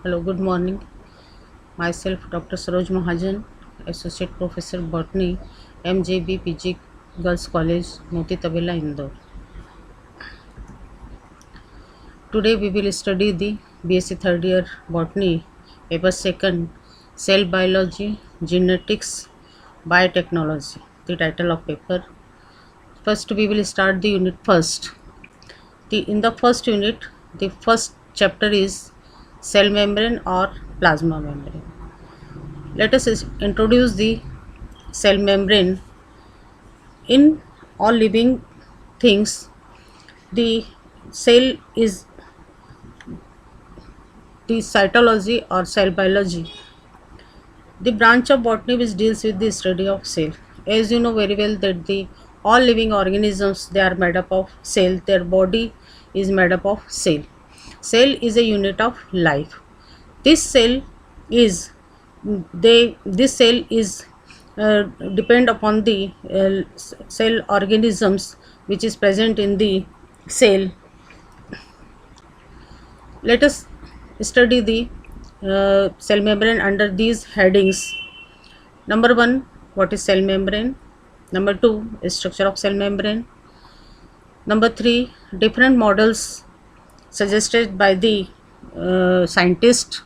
Hello, good morning. Myself, Dr. Saroj Mahajan, Associate Professor Botany, MJB PG Girls College, Moti Tabela, Indore. Today we will study the BSc third year Botany, paper second, Cell Biology, Genetics, Biotechnology. The title of paper. First, we will start the unit first. In the first unit, the first chapter is cell membrane or plasma membrane. Let us introduce the cell membrane. In all living things, the cell is the cytology or cell biology, the branch of botany which deals with the study of cell. As you know very well that the all living organisms, they are made up of cell. Their body is made up of cell. Cell is a unit of life. This cell is this cell is depend upon the cell organisms which is present in the cell. Let us study the cell membrane under these headings. Number 1, what is cell membrane? Number 2, structure of cell membrane. Number 3, different models suggested by the scientist.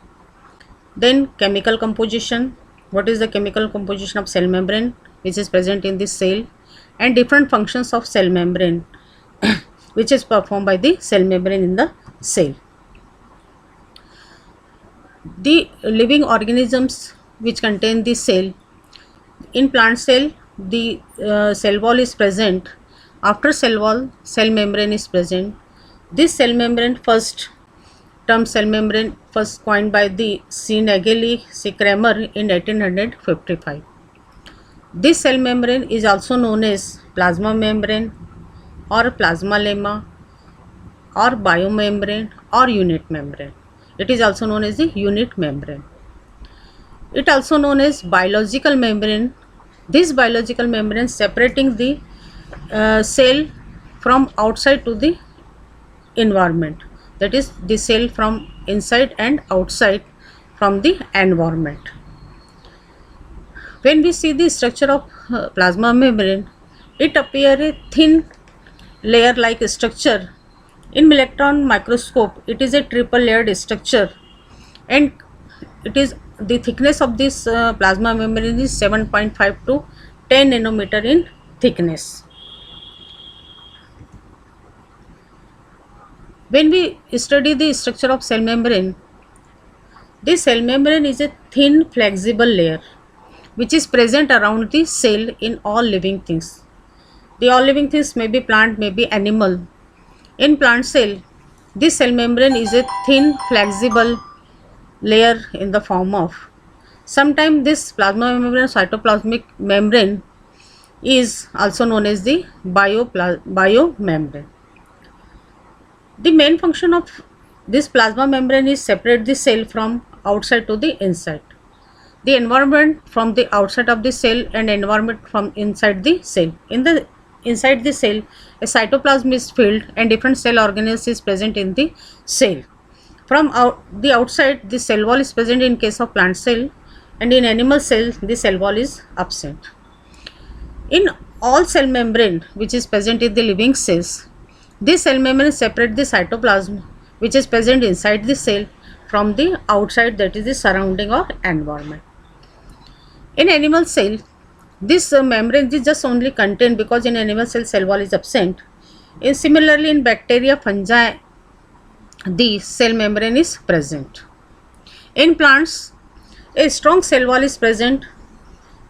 Then chemical composition. What is the chemical composition of cell membrane which is present in the cell, and different functions of cell membrane which is performed by the cell membrane in the cell. The living organisms which contain the cell. In plant cell, the cell wall is present. After cell wall, cell membrane is present. This cell membrane, first term cell membrane, first coined by the C. Nageli, C. Kramer in 1855. This cell membrane is also known as plasma membrane or plasma lemma or biomembrane or unit membrane. It is also known as the unit membrane. It also known as biological membrane. This biological membrane separating the cell from outside to the environment, that is the cell from inside and outside from the environment. When we see the structure of plasma membrane, it appears a thin layer like structure. In electron microscope, it is a triple layered structure, and it is the thickness of this plasma membrane is 7.5 to 10 nanometer in thickness. When we study the structure of cell membrane, this cell membrane is a thin flexible layer which is present around the cell in all living things. The all living things may be plant, may be animal. In plant cell, this cell membrane is a thin flexible layer in the form of, sometimes this plasma membrane, cytoplasmic membrane, is also known as the biomembrane. The main function of this plasma membrane is separate the cell from outside to the inside, the environment from the outside of the cell and environment from inside the cell. Inside the cell, a cytoplasm is filled and different cell organelles is present in the cell. From the outside, the cell wall is present in case of plant cell, and in animal cell, the cell wall is absent. In all cell membrane which is present in the living cells, this cell membrane separate the cytoplasm which is present inside the cell from the outside, that is the surrounding or environment. In animal cell, this membrane is just only contained because in animal cell wall is absent. Similarly, in bacteria, fungi, the cell membrane is present. In plants, a strong cell wall is present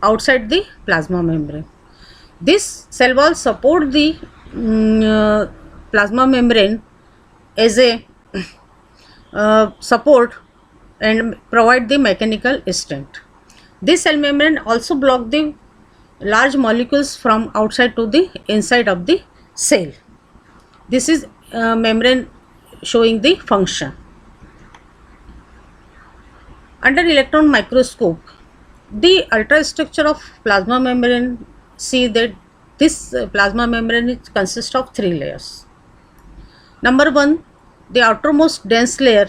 outside the plasma membrane. This cell wall support the plasma membrane as a support and provide the mechanical strength. This cell membrane also block the large molecules from outside to the inside of the cell. This is membrane showing the function. Under electron microscope, the ultrastructure of plasma membrane, see that this plasma membrane consists of 3 layers. Number 1, the outermost dense layer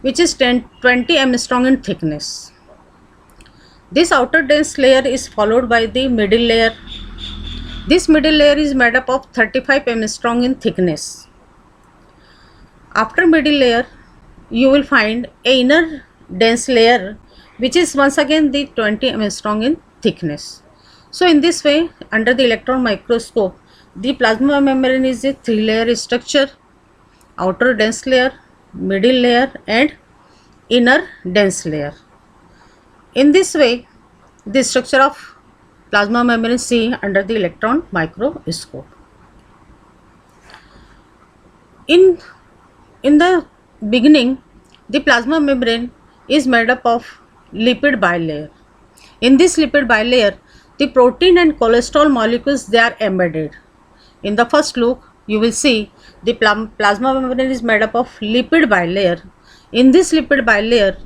which is 20 angstrom in thickness. This outer dense layer is followed by the middle layer. This middle layer is made up of 35 angstrom in thickness. After middle layer, you will find a inner dense layer, which is once again the 20 angstrom in thickness. So in this way, under the electron microscope, the plasma membrane is a 3-layer structure: outer dense layer, middle layer and inner dense layer. In this way, the structure of plasma membrane is seen under the electron microscope. In the beginning, the plasma membrane is made up of lipid bilayer. In this lipid bilayer, the protein and cholesterol molecules, they are embedded. In the first look, you will see the plasma membrane is made up of lipid bilayer. In this lipid bilayer,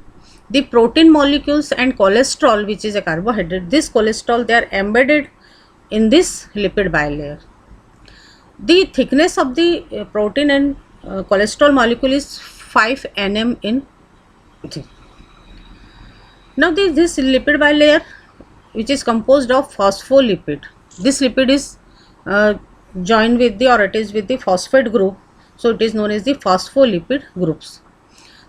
the protein molecules and cholesterol, which is a carbohydrate, this cholesterol, they are embedded in this lipid bilayer. The thickness of the protein and cholesterol molecule is 5 nm in thick. Now this lipid bilayer, which is composed of phospholipid. This lipid is joined with the, or it is with the phosphate group, so it is known as the phospholipid groups.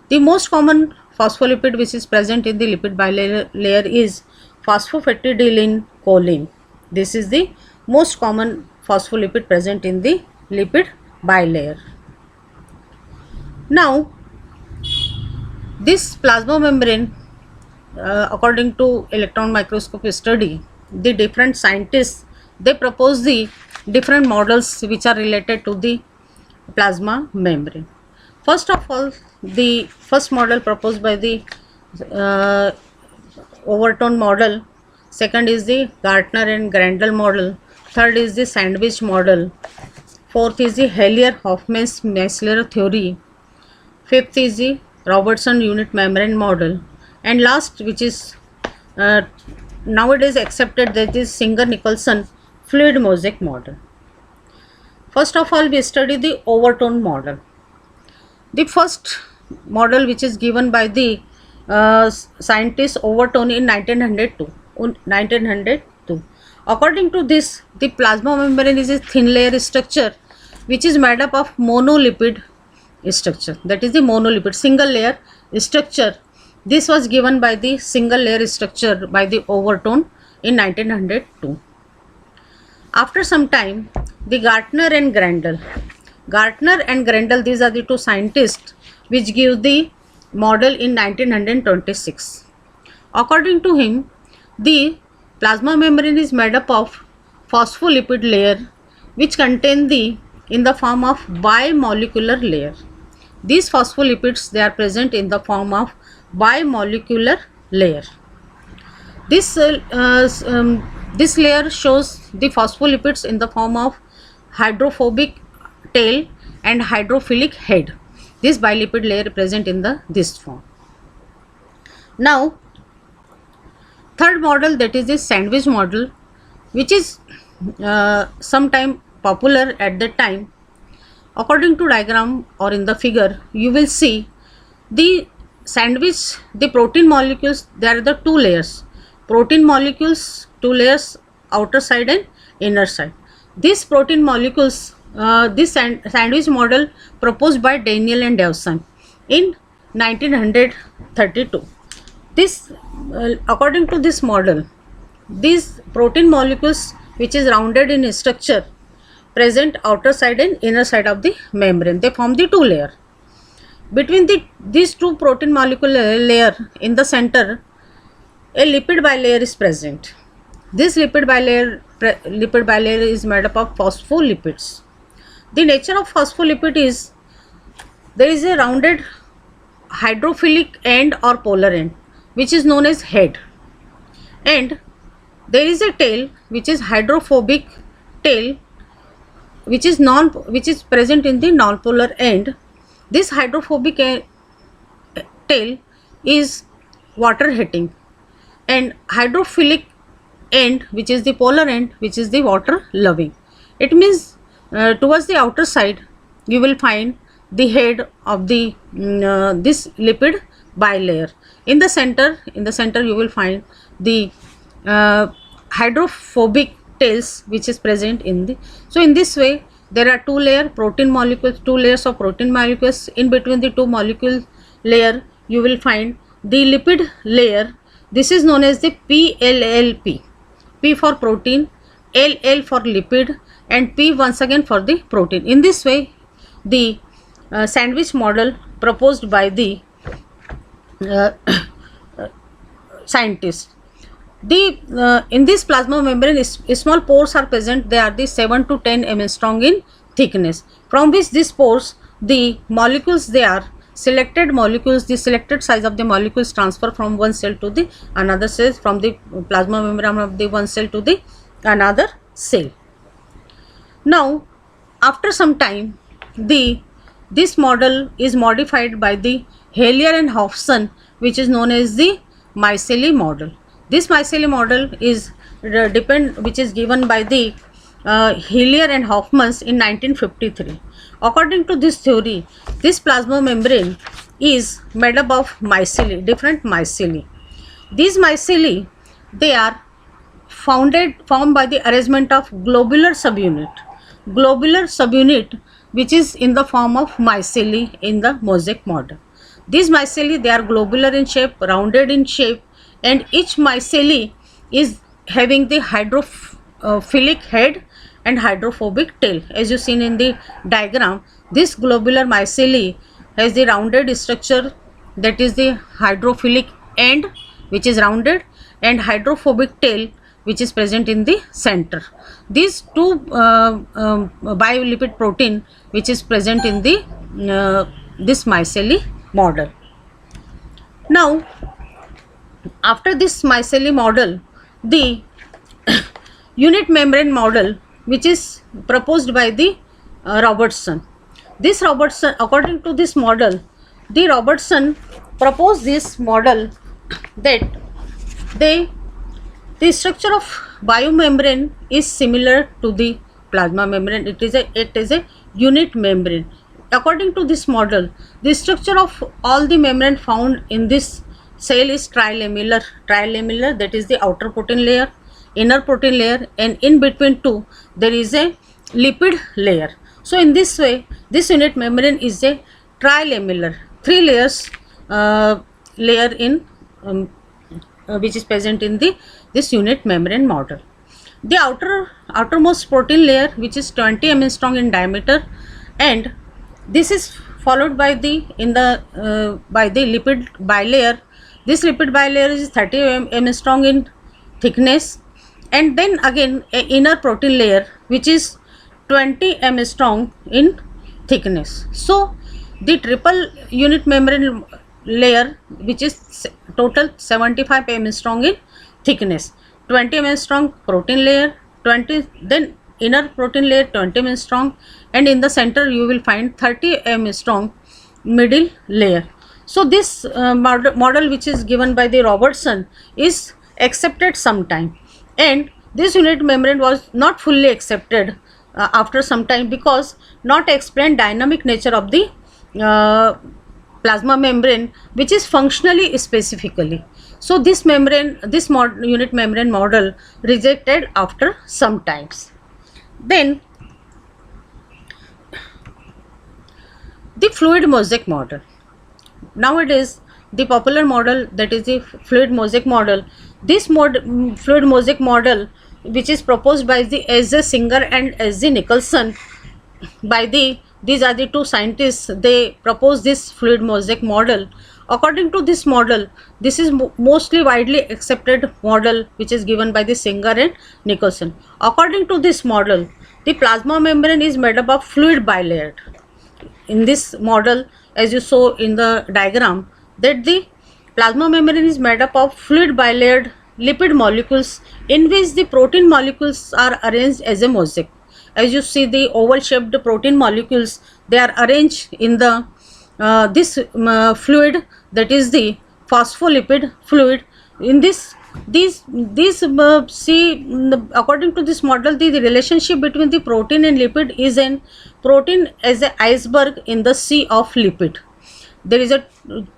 The most common phospholipid which is present in the lipid bilayer is phosphofatidylcholine choline. This is the most common phospholipid present in the lipid bilayer. Now, this plasma membrane, according to electron microscope study, the different scientists, they propose the different models which are related to the plasma membrane. First of all, the first model proposed by the Overton model, second is the Gartner and Grandel model, third is the sandwich model, fourth is the Hellyer-Hoffmann's Meissler theory, fifth is the Robertson unit membrane model, and last, which is nowadays accepted, that is Singer-Nicholson fluid mosaic model. First of all, we study the Overton model. The first model, which is given by the scientist Overton in 1902. According to this, the plasma membrane is a thin layer structure which is made up of monolipid structure, that is the monolipid single layer structure. This was given by the single layer structure by the Overton in 1902. After some time, the Gartner and Grandel, these are the two scientists which give the model in 1926. According to him, the plasma membrane is made up of phospholipid layer which contain in the form of bimolecular layer. These phospholipids, they are present in the form of bimolecular layer. This layer shows the phospholipids in the form of hydrophobic tail and hydrophilic head. This bilipid layer present in this form. Now, third model, that is the sandwich model, which is sometime popular at that time. According to diagram or in the figure, you will see the sandwich, the protein molecules, there are the two layers. Protein molecules, two layers, outer side and inner side. These protein molecules, this sandwich model proposed by Daniel and Dawson in 1932. This, according to this model, these protein molecules, which is rounded in structure, present outer side and inner side of the membrane. They form the two layer. Between these two protein molecule layer, in the center, a lipid bilayer is present. This lipid bilayer is made up of phospholipids. The nature of phospholipid is, there is a rounded hydrophilic end or polar end, which is known as head, and there is a tail which is hydrophobic tail, which is present in the nonpolar end. This hydrophobic tail is water hating, and hydrophilic end, which is the polar end, which is the water loving. It means towards the outer side you will find the head of the this lipid bilayer. In the center you will find the hydrophobic tails which is present in the. So in this way there are two layers of protein molecules. In between the two molecule layer you will find the lipid layer. This is known as the PLLP. P for protein, LL for lipid, and P once again for the protein. In this way the sandwich model proposed by the uh, scientists. In this plasma membrane small pores are present. They are the 7 to 10 mm strong in thickness, from which these pores, the molecules, they are selected molecules, the selected size of the molecules transfer from one cell to the another cell, from the plasma membrane of the one cell to the another cell. Now after some time this model is modified by the Helier and Hofson, which is known as the Miceli model. This Miceli model is which is given by the Helier and Hofmans in 1953. According to this theory, this plasma membrane is made up of miceli, different miceli. These miceli, they are formed by the arrangement of globular subunit which is in the form of miceli in the mosaic model. These miceli, they are globular in shape, rounded in shape, and each miceli is having the hydrophilic head and hydrophobic tail. As you seen in the diagram, this globular miceli has the rounded structure, that is the hydrophilic end which is rounded, and hydrophobic tail which is present in the center. These two biolipid protein which is present in the this miceli model. Now after this miceli model, the unit membrane model which is proposed by the Robertson. This Robertson, according to this model, the Robertson proposed this model that the structure of biomembrane is similar to the plasma membrane. It is a unit membrane. According to this model, the structure of all the membrane found in this cell is trilamellar, that is the outer protein layer, inner protein layer, and in between two there is a lipid layer. So in this way this unit membrane is a trilamellar, three layers layer in which is present in this unit membrane model. The outermost protein layer, which is 20 mm strong in diameter, and this is followed by the lipid bilayer. This lipid bilayer is 30 mm strong in thickness, and then again a inner protein layer which is 20 mm strong in thickness. So the triple unit membrane layer, which is total 75 mm strong in thickness, 20 mm strong protein layer, 20 then inner protein layer 20 mm strong, and in the center you will find 30 mm strong middle layer. So this model which is given by the Robertson is accepted sometime, and this unit membrane was not fully accepted after some time, because not explained dynamic nature of the plasma membrane, which is functionally specifically. So this unit membrane model rejected after some times. Then the fluid mosaic model. Nowadays the popular model, that is the fluid mosaic model. This fluid mosaic model, which is proposed by the S.J. Singer and S.G. Nicholson, these are the two scientists. They propose this fluid mosaic model. According to this model, this is mostly widely accepted model which is given by the Singer and Nicholson. According to this model, the plasma membrane is made up of fluid bilayered. In this model, as you saw in the diagram, that the plasma membrane is made up of fluid bilayered lipid molecules, in which the protein molecules are arranged as a mosaic. As you see the oval shaped protein molecules, they are arranged in the this fluid, that is the phospholipid fluid. In this According to this model, the relationship between the protein and lipid is an protein as an iceberg in the sea of lipid. There is a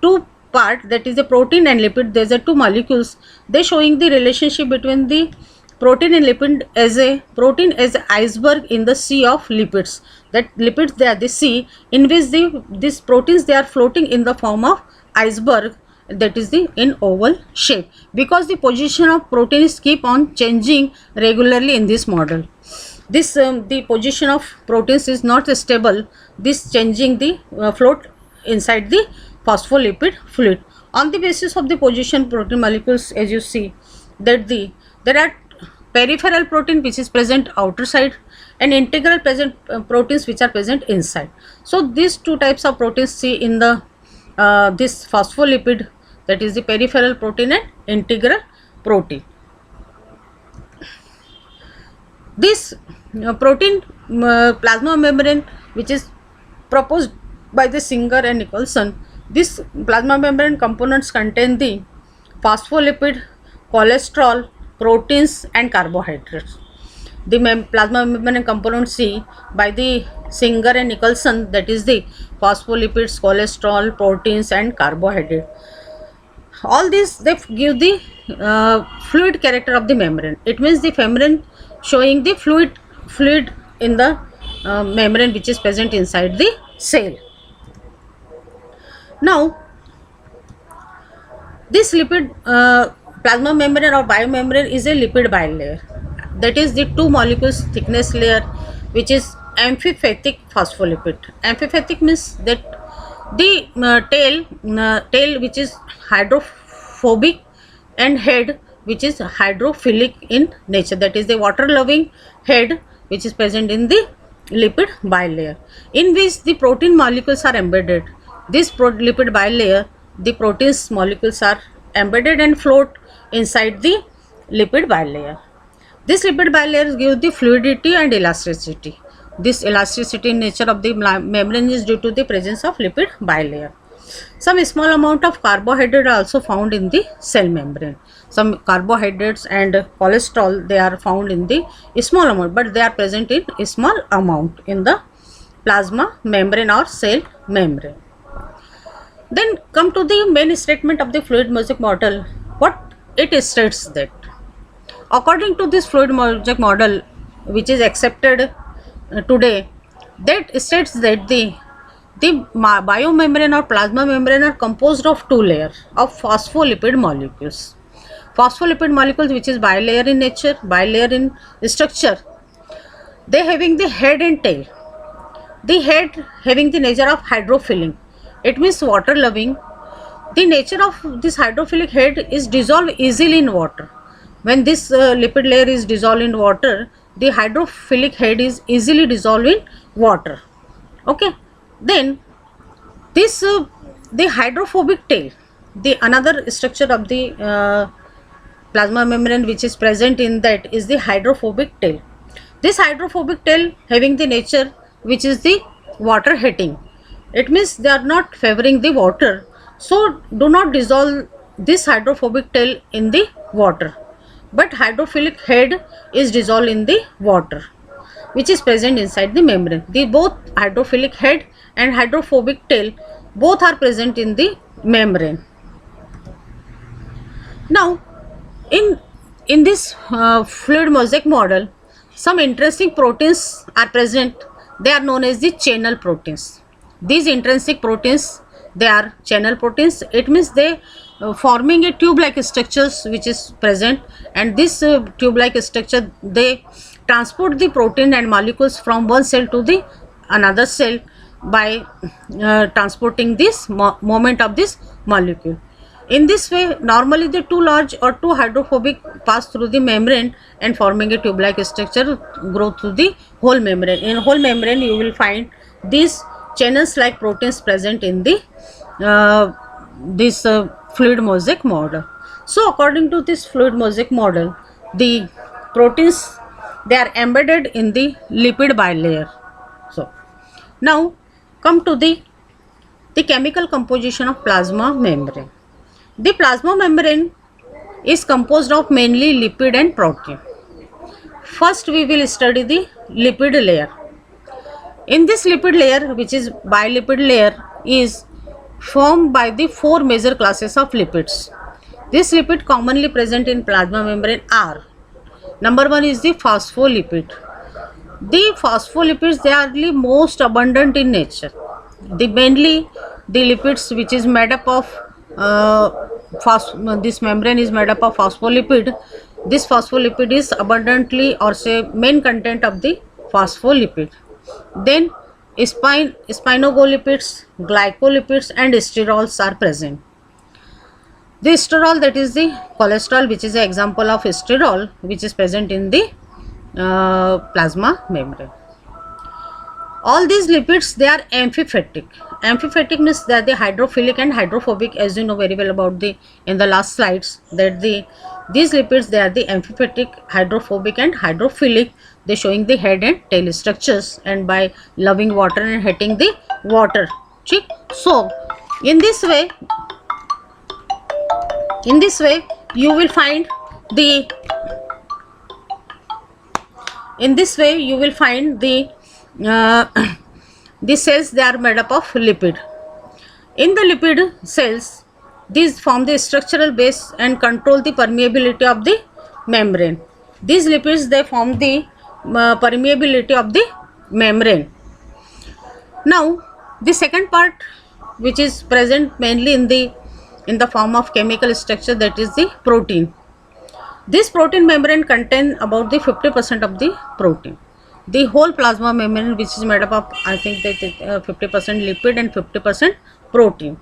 two part, that is the protein and lipid. There's a two molecules. They showing the relationship between the protein and lipid as a protein as an iceberg in the sea of lipids. That lipids, they are the sea in which these proteins, they are floating in the form of iceberg, that is the in oval shape, because the position of proteins keep on changing regularly in this model. This the position of proteins is not stable. This changing the float inside the phospholipid fluid. On the basis of the position protein molecules, as you see that there are peripheral protein which is present outer side, and integral present proteins which are present inside. So these two types of proteins see in the this phospholipid, that is the peripheral protein and integral protein. This protein plasma membrane, which is proposed by the Singer and Nicholson, this plasma membrane components contain the phospholipid, cholesterol, proteins and carbohydrates. The plasma membrane component C by the Singer and Nicholson, that is the phospholipids, cholesterol, proteins and carbohydrate. All these, they give the fluid character of the membrane. It means the membrane showing the fluid in the membrane which is present inside the cell. Now this lipid plasma membrane or biomembrane is a lipid bilayer, that is the two molecules thickness layer, which is amphipathic phospholipid. Amphipathic means that the tail which is hydrophobic and head which is hydrophilic in nature, that is the water loving head which is present in the lipid bilayer, in which the protein molecules are embedded. This lipid bilayer, the proteins molecules are embedded and float inside the lipid bilayer. This lipid bilayer gives the fluidity and elasticity. This elasticity in nature of the membrane is due to the presence of lipid bilayer. Some small amount of carbohydrate are also found in the cell membrane. Some carbohydrates and cholesterol, they are found in the small amount, but they are present in a small amount in the plasma membrane or cell membrane. Then come to the main statement of the fluid mosaic model. What it states that, according to this fluid mosaic model, which is accepted today, that states that the biomembrane or plasma membrane are composed of two layers of phospholipid molecules. Phospholipid molecules, which is bilayer in nature, bilayer in structure, they having the head and tail. The head having the nature of hydrophilic, it means water loving. The nature of this hydrophilic head is dissolved easily in water. When this lipid layer is dissolved in water, the hydrophilic head is easily dissolved in water. Okay. Then this the hydrophobic tail, the another structure of the plasma membrane which is present in that is the hydrophobic tail. This hydrophobic tail having the nature which is the water hating. It means they are not favoring the water, so do not dissolve this hydrophobic tail in the water, but hydrophilic head is dissolved in the water which is present inside the membrane. The both hydrophilic head and hydrophobic tail both are present in the membrane. Now in this fluid mosaic model, some interesting proteins are present. They are known as the channel proteins. These intrinsic proteins, they are channel proteins. It means they forming a tube-like structures which is present, and this tube-like structure, they transport the protein and molecules from one cell to the another cell by transporting this moment of this molecule. In this way, normally the two large or two hydrophobic pass through the membrane and forming a tube-like structure grow through the whole membrane. In whole membrane, you will find these channels-like proteins present in the this fluid mosaic model. So, according to this fluid mosaic model, the proteins, they are embedded in the lipid bilayer. So, now come to the chemical composition of plasma membrane. The plasma membrane is composed of mainly lipid and protein. First we will study the lipid layer. In this lipid layer, which is bilipid layer, is formed by the four major classes of lipids. This lipid commonly present in plasma membrane are: number one is the phospholipid. The phospholipids, they are the most abundant in nature. The mainly the lipids which is made up of this membrane is made up of phospholipid. This phospholipid is abundantly, or say main content of the phospholipid. Then spinogolipids, glycolipids and sterols are present. The sterol, that is the cholesterol, which is an example of sterol, which is present in the plasma membrane. All these lipids, they are amphipathic. Amphipathic means they are the hydrophilic and hydrophobic, as you know very well about the in the last slides, that these lipids, they are the amphipathic, hydrophobic and hydrophilic. They showing the head and tail structures, and by loving water and hating the water. So in this way you will find the the cells, they are made up of lipid. In the lipid cells, these form the structural base and control the permeability of the membrane. These lipids, they form the permeability of the membrane. Now the second part, which is present mainly in the form of chemical structure, that is the protein. This protein membrane contain about the 50% of the protein. The whole plasma membrane, which is made up of, I think that 50% lipid and 50% protein.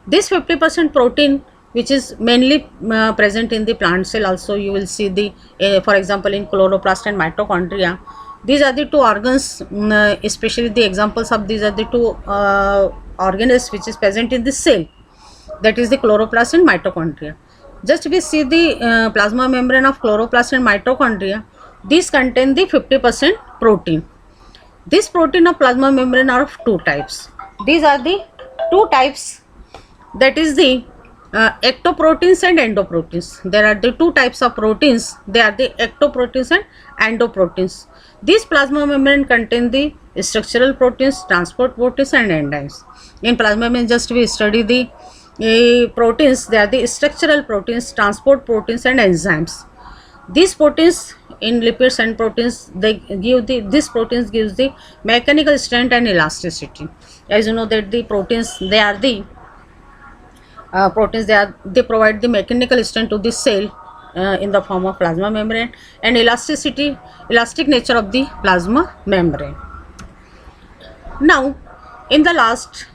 This 50% protein, which is mainly present in the plant cell, also you will see the for example in chloroplast and mitochondria. These are the two organs, especially the examples of these are the two organelles which is present in the cell, that is the chloroplast and mitochondria. Just we see the plasma membrane of chloroplast and mitochondria. These contain the 50% protein. This protein of plasma membrane are of two types. These are the two types, that is the ectoproteins and endoproteins. There are the two types of proteins. They are the ectoproteins and endoproteins. These plasma membrane contain the structural proteins, transport proteins and enzymes. In plasma membrane, just we study the proteins. They are the structural proteins, transport proteins and enzymes. These proteins in lipids and proteins, they give these proteins gives the mechanical strength and elasticity. As you know that the proteins, they are the they provide the mechanical strength to the cell in the form of plasma membrane, and elastic nature of the plasma membrane. Now in the last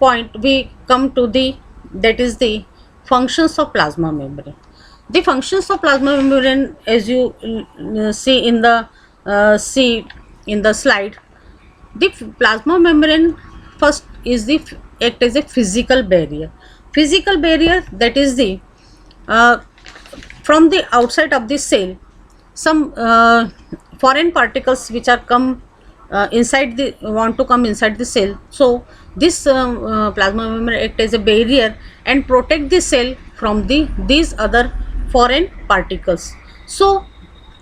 point we come to that is the functions of plasma membrane. The functions of plasma membrane, as you see in the slide, the plasma membrane first is act as a physical barrier. Physical barrier, that is the from the outside of the cell, some foreign particles which are come want to come inside the cell. So this plasma membrane act as a barrier and protect the cell from these other foreign particles. So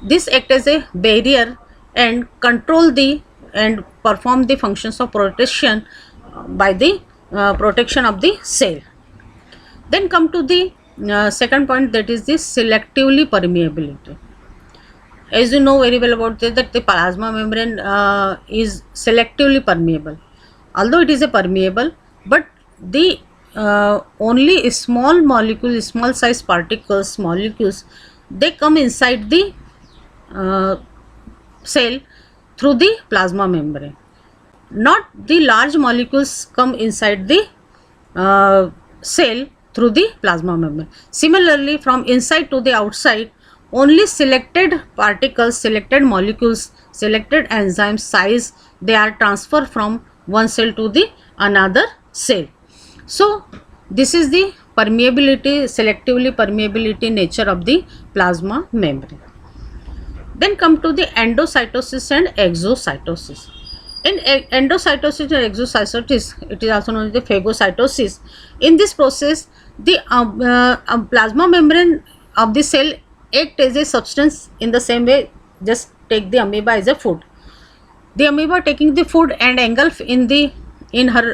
this act as a barrier and control and perform the functions of protection by the protection of the cell. Then come to the second point, that is the selectively permeability. As you know very well about that the plasma membrane is selectively permeable. Although it is a permeable, but the only small molecules, small size particles, molecules, they come inside the cell through the plasma membrane. Not the large molecules come inside the cell through the plasma membrane. Similarly, from inside to the outside, only selected particles, selected molecules, selected enzyme size, they are transferred from one cell to the another cell. So this is the permeability, selectively permeability nature of the plasma membrane. Then come to the endocytosis and exocytosis. In endocytosis and exocytosis, it is also known as the phagocytosis. In this process, the plasma membrane of the cell act as a substance in the same way. Just take the amoeba as a food. The amoeba taking the food and engulf in her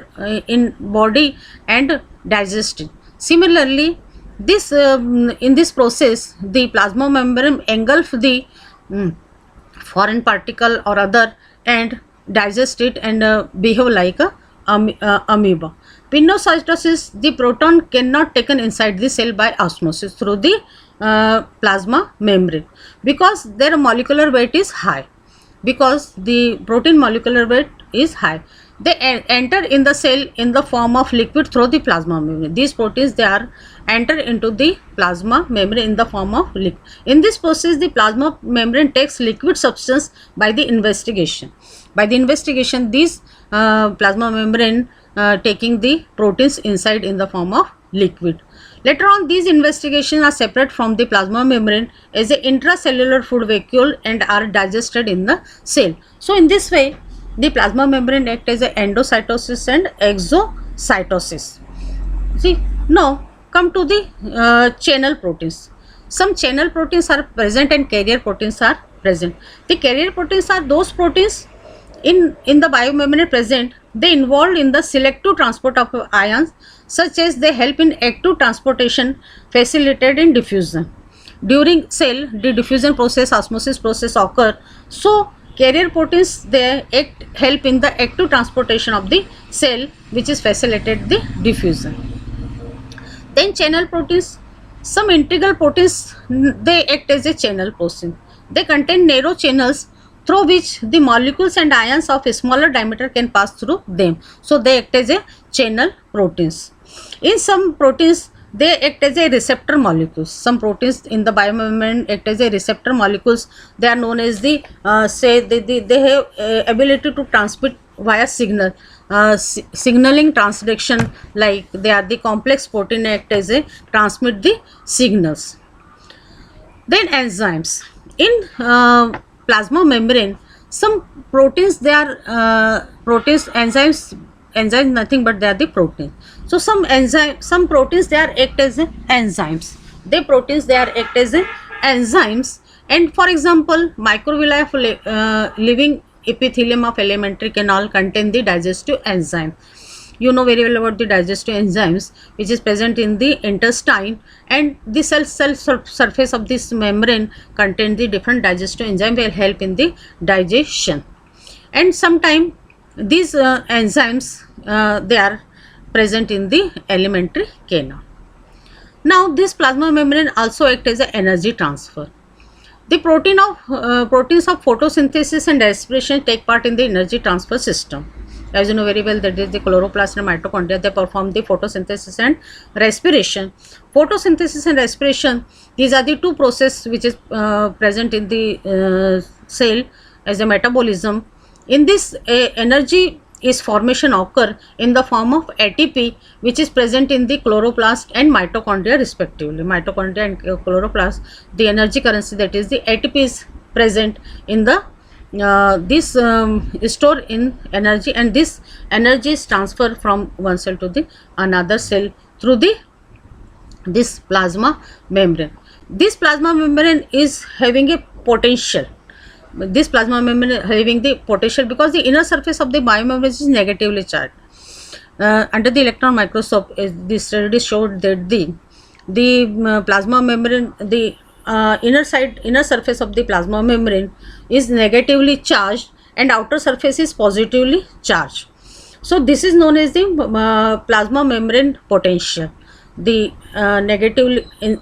in body and digest it. Similarly, this in this process, the plasma membrane engulf the foreign particle or other and digest it and behave like a amoeba. Pinocytosis, the proton cannot taken inside the cell by osmosis through the plasma membrane because their molecular weight is high. Because the protein molecular weight is high, they enter in the cell in the form of liquid through the plasma membrane. These proteins, they are enter into the plasma membrane in the form of liquid. In this process, the plasma membrane takes liquid substance by the investigation. By the investigation, these plasma membrane taking the proteins inside in the form of liquid. Later on, these investigations are separate from the plasma membrane as a intracellular food vacuole and are digested in the cell. So, in this way, the plasma membrane acts as a endocytosis and exocytosis. See, now come to the channel proteins. Some channel proteins are present and carrier proteins are present. The carrier proteins are those proteins in the biomembrane present. They involved in the selective transport of ions, such as they help in active transportation, facilitated in diffusion. During cell, the diffusion process, osmosis process occur. So, carrier proteins, they help in the active transportation of the cell, which is facilitated the diffusion. Then channel proteins, some integral proteins, they act as a channel protein. They contain narrow channels through which the molecules and ions of a smaller diameter can pass through them. So, they act as a channel proteins. In some proteins, they act as a receptor molecules. Some proteins in the biomembrane act as a receptor molecules. They are known as the they have ability to transmit via signal, signaling transduction. Like they are the complex protein act as a transmit the signals. Then enzymes in plasma membrane, some proteins, they are proteins, enzymes nothing but they are the proteins. So some proteins, they are act as enzymes. They proteins, they are act as enzymes. And for example, microvilli of living epithelium of alimentary canal contain the digestive enzyme. You know very well about the digestive enzymes, which is present in the intestine, and the cell surface of this membrane contain the different digestive enzyme will help in the digestion. And sometimes these enzymes they are present in the alimentary canal. Now this plasma membrane also act as an energy transfer. The proteins of photosynthesis and respiration take part in the energy transfer system. As you know very well, that is the chloroplast and mitochondria, they perform the photosynthesis and respiration. Photosynthesis and respiration, these are the two processes which is present in the cell as a metabolism. In this, energy is formation occur in the form of ATP, which is present in the chloroplast and mitochondria respectively. Mitochondria and chloroplast, the energy currency, that is the ATP, is present in the this store in energy, and this energy is transferred from one cell to the another cell through this plasma membrane. This plasma membrane is having a potential. This plasma membrane having the potential because the inner surface of the biomembrane is negatively charged. Under the electron microscope, this study showed that the plasma membrane, the inner surface of the plasma membrane is negatively charged and outer surface is positively charged. So this is known as the plasma membrane potential. The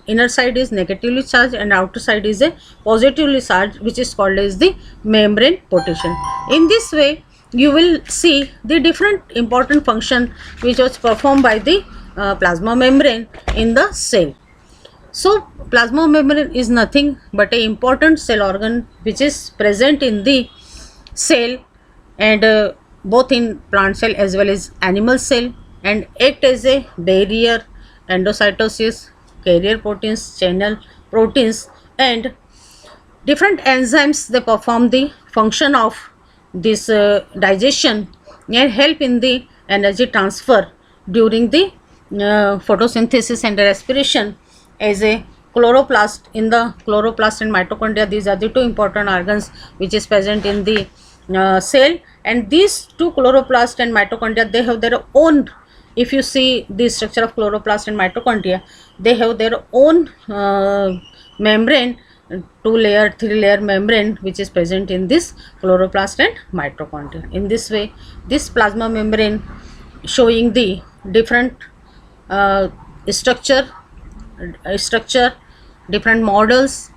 inner side is negatively charged and outer side is a positively charged, which is called as the membrane potential. In this way, you will see the different important function which was performed by the plasma membrane in the cell. So plasma membrane is nothing but an important cell organ which is present in the cell, and both in plant cell as well as animal cell, and act as a barrier, endocytosis, carrier proteins, channel proteins, and different enzymes. They perform the function of this digestion and help in the energy transfer during the photosynthesis and respiration as a chloroplast. In the chloroplast and mitochondria, these are the two important organs which is present in the cell, and these two, chloroplast and mitochondria, they have their own, if you see the structure of chloroplast and mitochondria, they have their own membrane, two layer, three layer membrane which is present in this chloroplast and mitochondria. In this way, this plasma membrane showing the different structure, different models,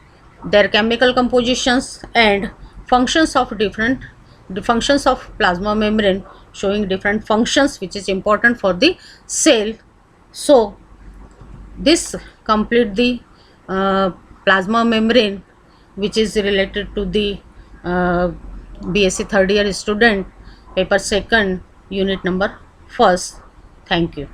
their chemical compositions and functions of different, the functions of plasma membrane, showing different functions which is important for the cell. So this complete the plasma membrane which is related to the BSc third year student, paper second, unit number first. Thank you.